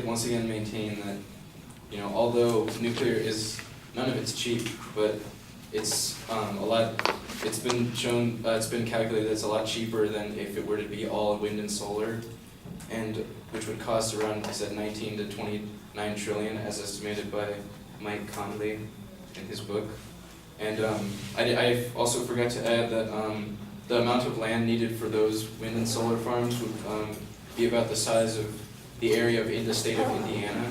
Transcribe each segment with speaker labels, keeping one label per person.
Speaker 1: once again maintain that, you know, although nuclear is, none of it's cheap, but it's it's been shown, it's been calculated that it's a lot cheaper than if it were to be all wind and solar, and which would cost around, I said, 19 to 29 trillion as estimated by Mike Conley in his book. And I also forgot to add that the amount of land needed for those wind and solar farms would be about the size of the area of the state of Indiana,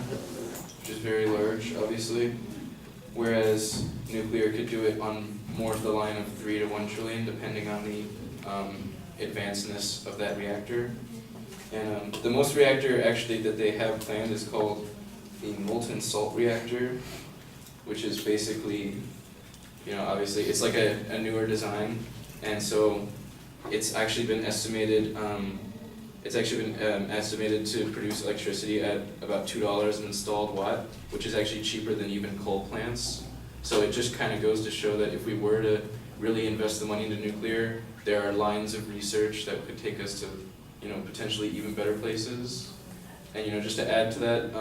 Speaker 1: which is very large, obviously. Whereas nuclear could do it on more of the line of 3 to 1 trillion, depending on the advancedness of that reactor. And the most reactor actually that they have planned is called the molten salt reactor, which is basically, you know, obviously it's like a newer design, and so it's actually been estimated. Estimated to produce electricity at about $2 an installed watt, which is actually cheaper than even coal plants. So it just kind of goes to show that if we were to really invest the money into nuclear, there are lines of research that could take us to, you know, potentially even better places. And, you know, just to add to that,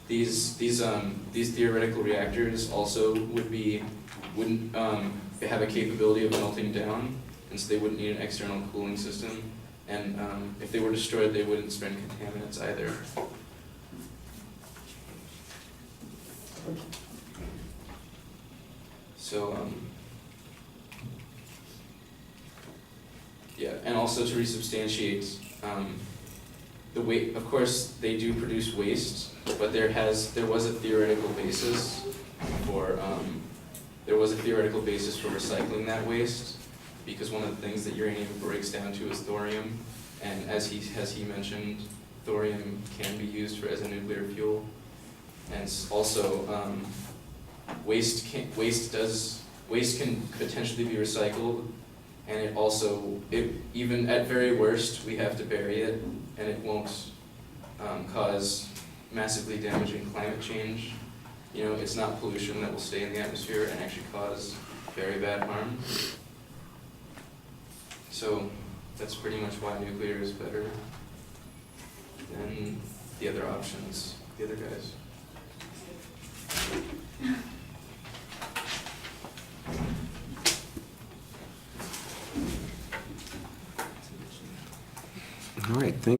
Speaker 1: these theoretical reactors also wouldn't have a capability of melting down, and so they wouldn't need an external cooling system. And if they were destroyed, they wouldn't spread contaminants either. So, yeah, and also to resubstantiate the weight. Of course, they do produce waste, but there was a theoretical basis for recycling that waste. Because one of the things that uranium breaks down to is thorium, and as he mentioned, thorium can be used as a nuclear fuel, and also waste can potentially be recycled, and even at very worst we have to bury it, and it won't cause massively damaging climate change. You know, it's not pollution that will stay in the atmosphere and actually cause very bad harm. So that's pretty much why nuclear is better than the other options, the other guys.
Speaker 2: All right, thank